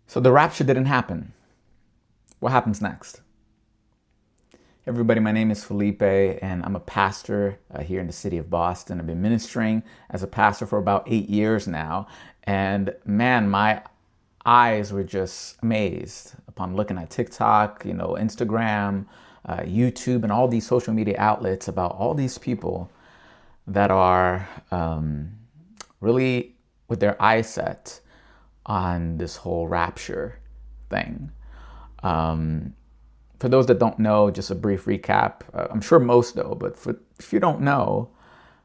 So the rapture didn't happen. What happens next? Hey everybody, my name is Felipe and I'm a pastor here in the city of Boston. I've been ministering as a pastor for about 8 years now. And man, my eyes were just amazed upon looking at TikTok, Instagram, YouTube, and all these social media outlets about all these people that are really with their eyes set on this whole rapture thing. For those that don't know, just a brief recap. I'm sure most know, but if you don't know,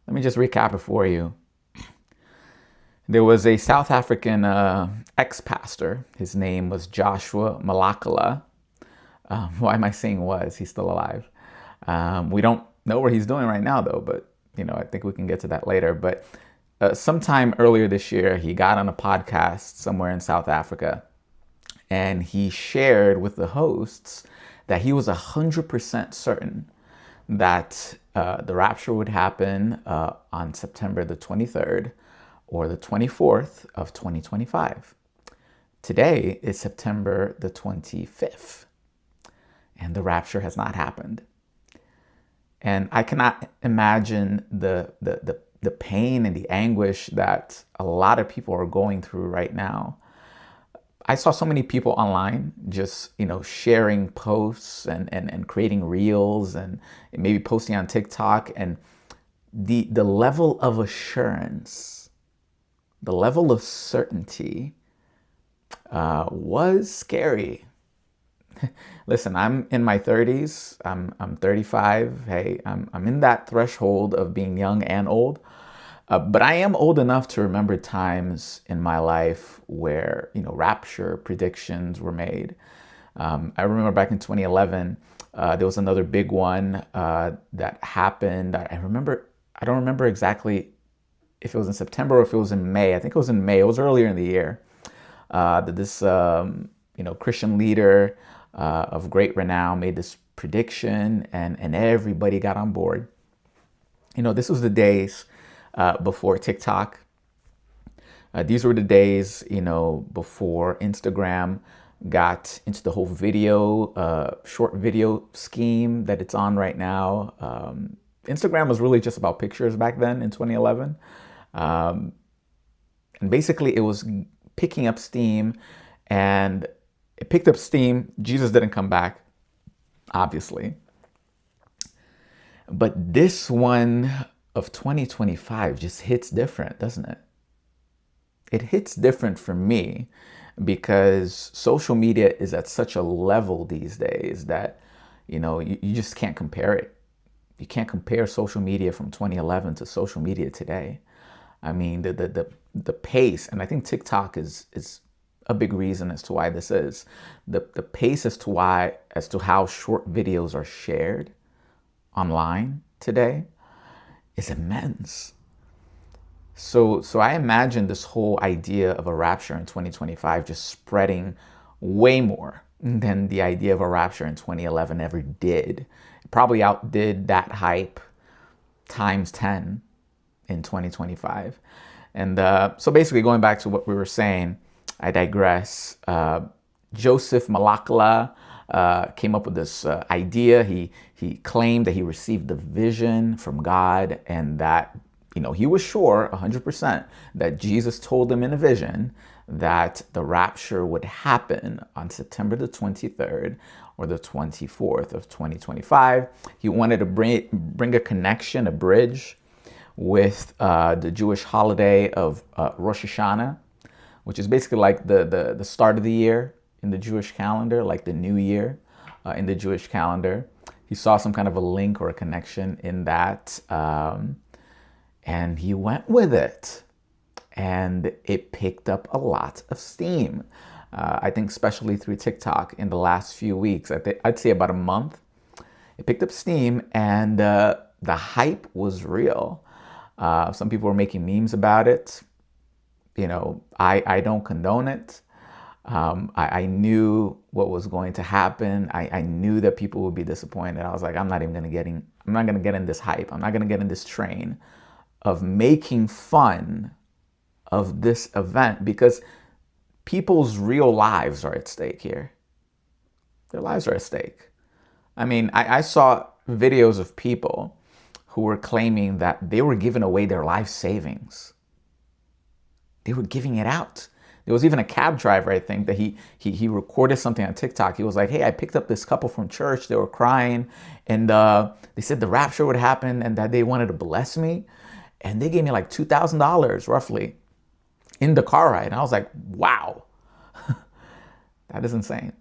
let me just recap it for you. There was a South African ex-pastor. His name was Joshua Malakala. Why am I saying was? He's still alive. We don't know what he's doing right now, though, but I think we can get to that later. But sometime earlier this year, he got on a podcast somewhere in South Africa, and he shared with the hosts that he was 100% certain that the rapture would happen on September the 23rd or the 24th of 2025. Today is September the 25th, and the rapture has not happened. And I cannot imagine the pain and the anguish that a lot of people are going through right now. I saw so many people online just, sharing posts and creating reels and maybe posting on TikTok. And the level of assurance, the level of certainty was scary. Listen, I'm in my 30s. I'm 35. Hey, I'm in that threshold of being young and old. But I am old enough to remember times in my life where, rapture predictions were made. I remember back in 2011, there was another big one that happened. I don't remember exactly if it was in September or if it was in May. I think it was in May. It was earlier in the year that this, Christian leader of great renown made this prediction, and everybody got on board. This was the days before TikTok. These were the days, before Instagram got into the whole short video scheme that it's on right now. Instagram was really just about pictures back then in 2011. And basically it was picking up steam, and it picked up steam. Jesus didn't come back, obviously. But this one of 2025 just hits different, doesn't it? It hits different for me because social media is at such a level these days that, you just can't compare it. You can't compare social media from 2011 to social media today. I mean, the pace, and I think TikTok is a big reason as to why this is. The pace as to how short videos are shared online today is immense. So I imagine this whole idea of a rapture in 2025 just spreading way more than the idea of a rapture in 2011 ever did. It probably outdid that hype times 10 in 2025. And so basically going back to what we were saying, I digress. Joseph Malakala came up with this idea. He claimed that he received the vision from God, and that he was sure 100% that Jesus told him in a vision that the rapture would happen on September the 23rd or the 24th of 2025. He wanted to bring a connection, a bridge with the Jewish holiday of Rosh Hashanah, which is basically like the start of the year in the Jewish calendar, like the new year in the Jewish calendar. He saw some kind of a link or a connection in that, and he went with it, and it picked up a lot of steam. I think especially through TikTok in the last few weeks, I'd say about a month, it picked up steam, and the hype was real. Some people were making memes about it. I don't condone it. I knew what was going to happen. I knew that people would be disappointed. I was like, I'm not going to get in this hype. I'm not going to get in this train of making fun of this event, because people's real lives are at stake here. Their lives are at stake. I mean, I saw videos of people who were claiming that they were giving away their life savings. They were giving it out. There was even a cab driver, I think, that he recorded something on TikTok. He was like, hey, I picked up this couple from church. They were crying. And they said the rapture would happen and that they wanted to bless me. And they gave me like $2,000 roughly in the car ride. And I was like, wow, that is insane.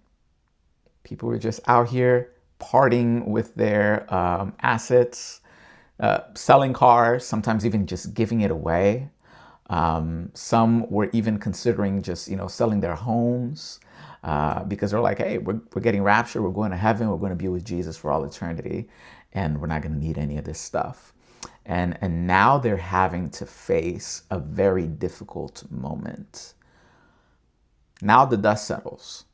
People were just out here partying with their assets, selling cars, sometimes even just giving it away. Some were even considering just, selling their homes because they're like, hey, we're getting raptured. We're going to heaven. We're going to be with Jesus for all eternity. And we're not going to need any of this stuff. And now they're having to face a very difficult moment. Now the dust settles.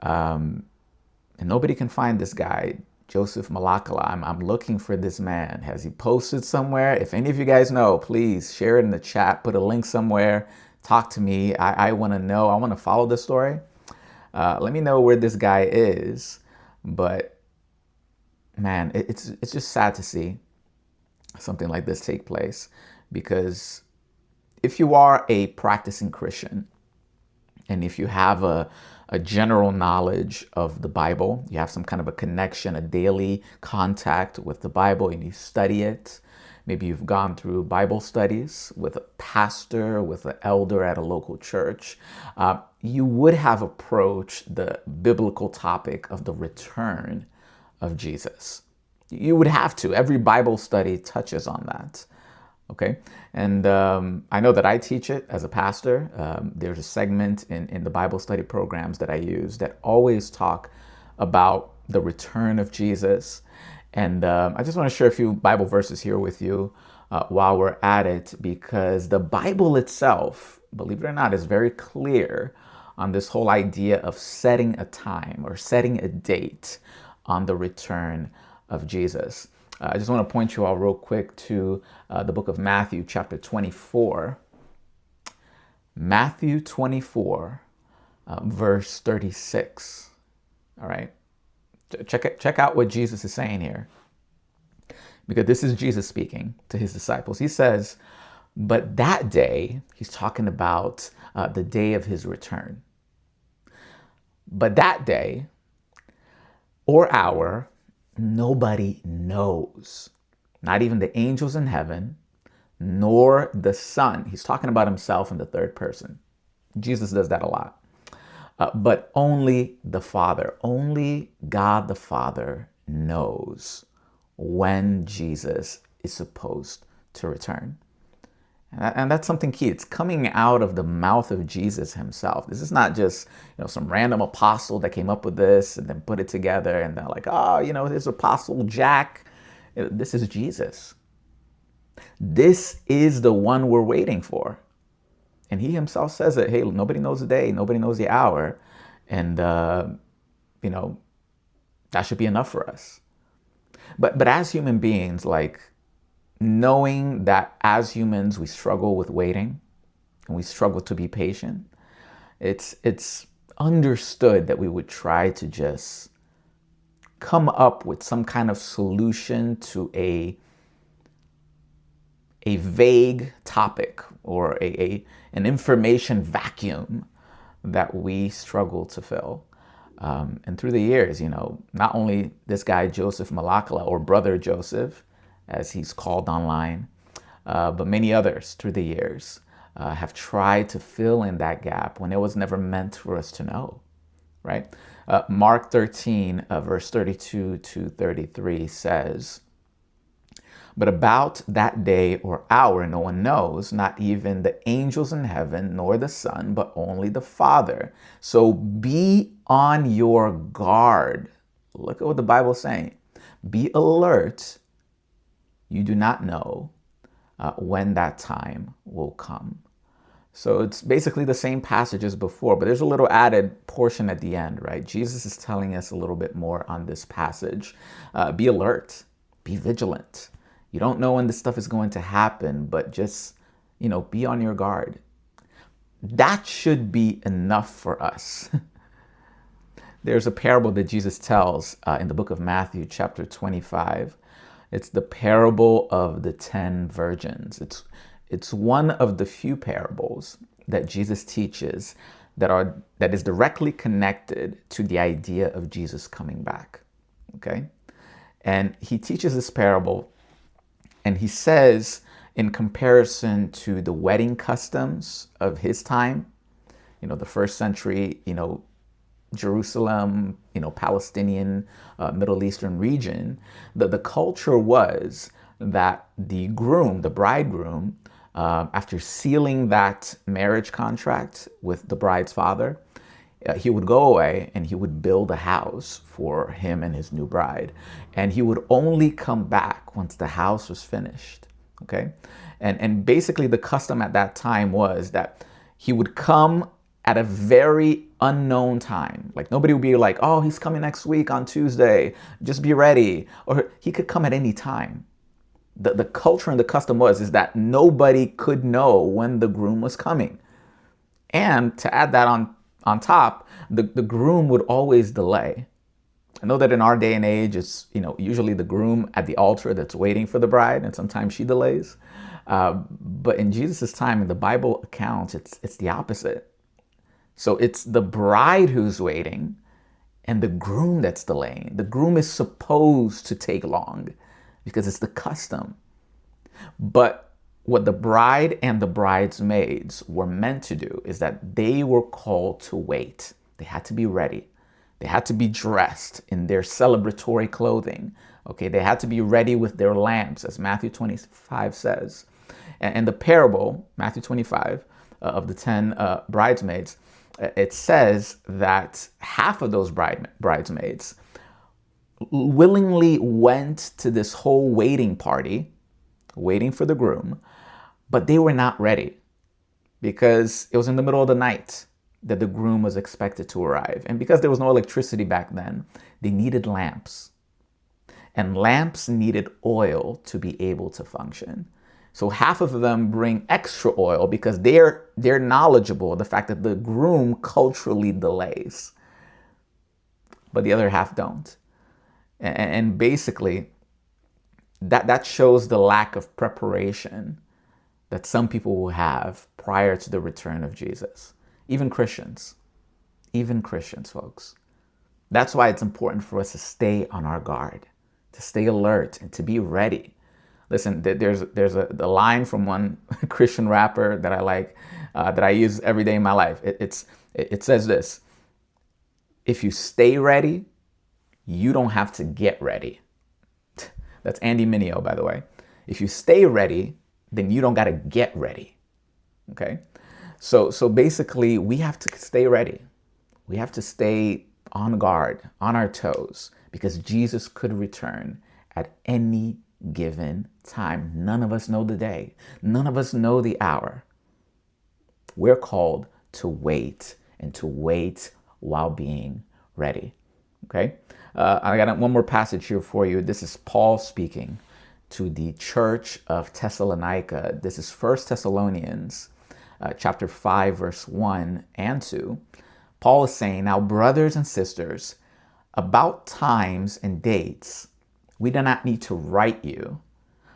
And nobody can find this guy, Joseph Malakala. I'm looking for this man. Has he posted somewhere? If any of you guys know, please share it in the chat. Put a link somewhere. Talk to me. I want to know. I want to follow the story. Let me know where this guy is. But man, it's just sad to see something like this take place, because if you are a practicing Christian and if you have a general knowledge of the Bible, you have some kind of a connection, a daily contact with the Bible, and you study it. Maybe you've gone through Bible studies with a pastor, with an elder at a local church. You would have approached the biblical topic of the return of Jesus. You would have to. Every Bible study touches on that. Okay. And I know that I teach it as a pastor. There's a segment in the Bible study programs that I use that always talk about the return of Jesus. And I just want to share a few Bible verses here with you while we're at it, because the Bible itself, believe it or not, is very clear on this whole idea of setting a time or setting a date on the return of Jesus. I just want to point you all real quick to the book of Matthew, chapter 24. Matthew 24, verse 36. All right. Check out what Jesus is saying here, because this is Jesus speaking to his disciples. He says, but that day, he's talking about the day of his return. But that day or hour, nobody knows, not even the angels in heaven, nor the Son. He's talking about himself in the third person. Jesus does that a lot. But only the Father, only God the Father knows when Jesus is supposed to return. And that's something key. It's coming out of the mouth of Jesus himself. This is not just, some random apostle that came up with this and then put it together and they're like, oh, there's Apostle Jack. This is Jesus. This is the one we're waiting for. And he himself says it, hey, nobody knows the day, nobody knows the hour. And, that should be enough for us. But as human beings, knowing that as humans we struggle with waiting and we struggle to be patient, it's understood that we would try to just come up with some kind of solution to a vague topic or an information vacuum that we struggle to fill. And through the years, not only this guy Joseph Malakala, or Brother Joseph, as he's called online, but many others through the years have tried to fill in that gap when it was never meant for us to know, right? Mark 13, verse 32 to 33 says, but about that day or hour no one knows, not even the angels in heaven, nor the Son, but only the Father. So be on your guard. Look at what the Bible is saying. Be alert. You do not know when that time will come. So it's basically the same passage as before, but there's a little added portion at the end, right? Jesus is telling us a little bit more on this passage. Be alert. Be vigilant. You don't know when this stuff is going to happen, but just, be on your guard. That should be enough for us. There's a parable that Jesus tells in the book of Matthew, chapter 25. It's the parable of the 10 virgins. It's one of the few parables that Jesus teaches that is directly connected to the idea of Jesus coming back. Okay? And he teaches this parable, and he says, in comparison to the wedding customs of his time, the first century, Jerusalem, Palestinian, Middle Eastern region, the culture was that the bridegroom, after sealing that marriage contract with the bride's father, he would go away and he would build a house for him and his new bride. And he would only come back once the house was finished. Okay? And basically the custom at that time was that he would come at a very unknown time. Like nobody would be like, oh, he's coming next week on Tuesday, just be ready. Or he could come at any time. The culture and the custom is that nobody could know when the groom was coming. And to add that on top, the groom would always delay. I know that in our day and age, it's usually the groom at the altar that's waiting for the bride, and sometimes she delays. But in Jesus' time, in the Bible accounts, it's the opposite. So it's the bride who's waiting and the groom that's delaying. The groom is supposed to take long because it's the custom. But what the bride and the bridesmaids were meant to do is that they were called to wait. They had to be ready. They had to be dressed in their celebratory clothing. Okay, they had to be ready with their lamps, as Matthew 25 says. And the parable, Matthew 25, of the 10 bridesmaids, it says that half of those bridesmaids willingly went to this whole waiting party, waiting for the groom, but they were not ready because it was in the middle of the night that the groom was expected to arrive. And because there was no electricity back then, they needed lamps. And lamps needed oil to be able to function. So half of them bring extra oil because they're knowledgeable of the fact that the groom culturally delays. But the other half don't. And basically, that shows the lack of preparation that some people will have prior to the return of Jesus. Even Christians, folks. That's why it's important for us to stay on our guard, to stay alert, and to be ready. Listen, there's a line from one Christian rapper that I like, that I use every day in my life. It says this: if you stay ready, you don't have to get ready. That's Andy Mineo, by the way. If you stay ready, then you don't got to get ready. Okay? So basically, we have to stay ready. We have to stay on guard, on our toes, because Jesus could return at any given time. None of us know the day. None of us know the hour. We're called to wait, and to wait while being ready. Okay? I got one more passage here for you. This is Paul speaking to the church of Thessalonica. This is 1 Thessalonians chapter 5, verse 1 and 2. Paul is saying, now, brothers and sisters, about times and dates, we do not need to write you,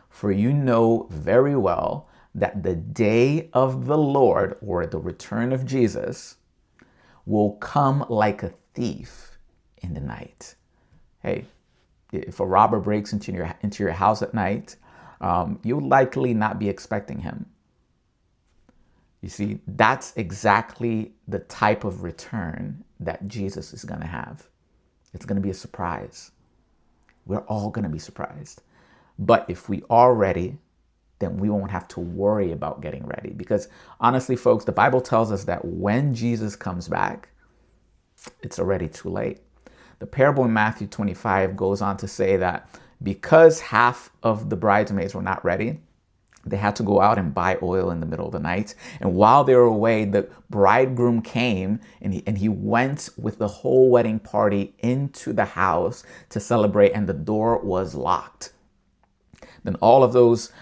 for you know very well that the day of the Lord, or the return of Jesus, will come like a thief in the night. Hey, if a robber breaks into your house at night, you'll likely not be expecting him. You see, that's exactly the type of return that Jesus is going to have. It's going to be a surprise. We're all going to be surprised. But if we are ready, then we won't have to worry about getting ready. Because honestly, folks, the Bible tells us that when Jesus comes back, it's already too late. The parable in Matthew 25 goes on to say that because half of the bridesmaids were not ready, they had to go out and buy oil in the middle of the night. And while they were away, the bridegroom came and he went with the whole wedding party into the house to celebrate, and the door was locked. Then all of those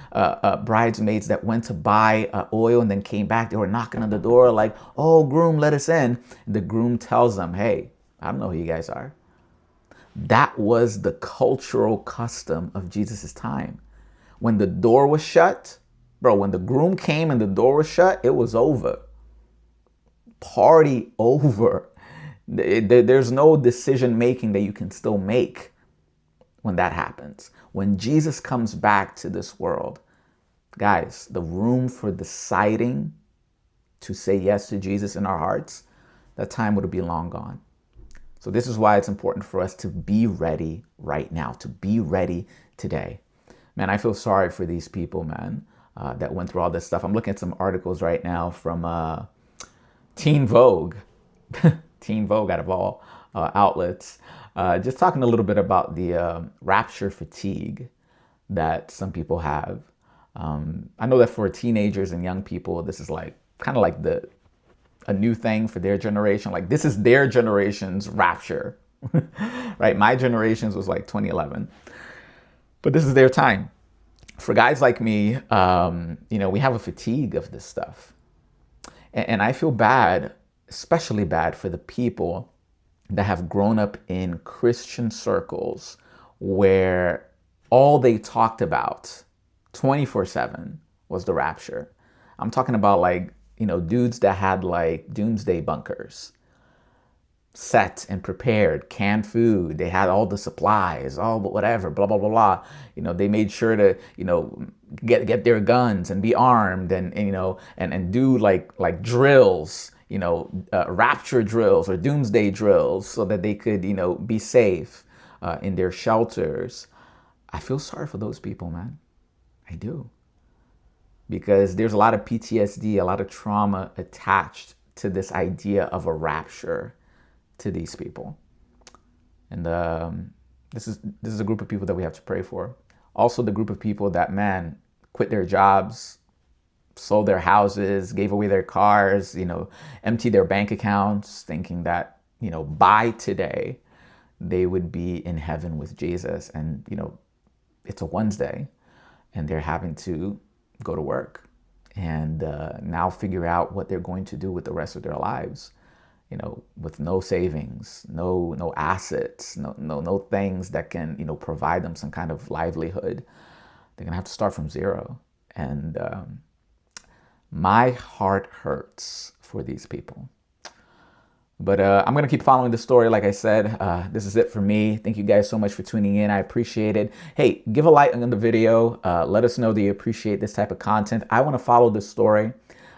bridesmaids that went to buy oil and then came back, they were knocking on the door like, "Oh, groom, let us in." The groom tells them, "Hey, I don't know who you guys are." That was the cultural custom of Jesus' time. When the door was shut, bro, when the groom came and the door was shut, it was over. Party over. There's no decision making that you can still make when that happens. When Jesus comes back to this world, guys, the room for deciding to say yes to Jesus in our hearts, that time would be long gone. So this is why it's important for us to be ready right now, to be ready today. Man, I feel sorry for these people, man, that went through all this stuff. I'm looking at some articles right now from Teen Vogue, Teen Vogue out of all outlets, just talking a little bit about the rapture fatigue that some people have. I know that for teenagers and young people, this is like kind of like a new thing for their generation. Like this is their generation's rapture, right? My generation's was like 2011, but this is their time. For guys like me, we have a fatigue of this stuff. And I feel bad, especially bad for the people that have grown up in Christian circles where all they talked about 24/7 was the rapture. I'm talking about like, dudes that had like doomsday bunkers set and prepared, canned food. They had all the supplies, all but whatever, blah, blah, blah, blah. They made sure to, get their guns and be armed and do like drills, rapture drills or doomsday drills so that they could, be safe in their shelters. I feel sorry for those people, man. I do. Because there's a lot of PTSD, a lot of trauma attached to this idea of a rapture to these people. And this is a group of people that we have to pray for. Also the group of people that, man, quit their jobs, sold their houses, gave away their cars, emptied their bank accounts, thinking that, by today, they would be in heaven with Jesus. And, it's a Wednesday and they're having to go to work and now figure out what they're going to do with the rest of their lives. With no savings, no assets, no things that can, provide them some kind of livelihood. They're gonna have to start from zero. And my heart hurts for these people. But I'm going to keep following the story. Like I said, this is it for me. Thank you guys so much for tuning in. I appreciate it. Hey, give a like on the video. Let us know that you appreciate this type of content. I want to follow this story.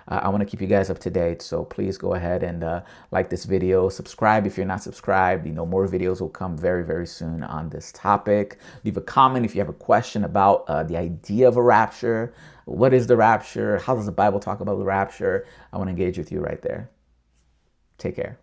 I want to keep you guys up to date. So please go ahead and like this video. Subscribe if you're not subscribed. More videos will come very, very soon on this topic. Leave a comment if you have a question about the idea of a rapture. What is the rapture? How does the Bible talk about the rapture? I want to engage with you right there. Take care.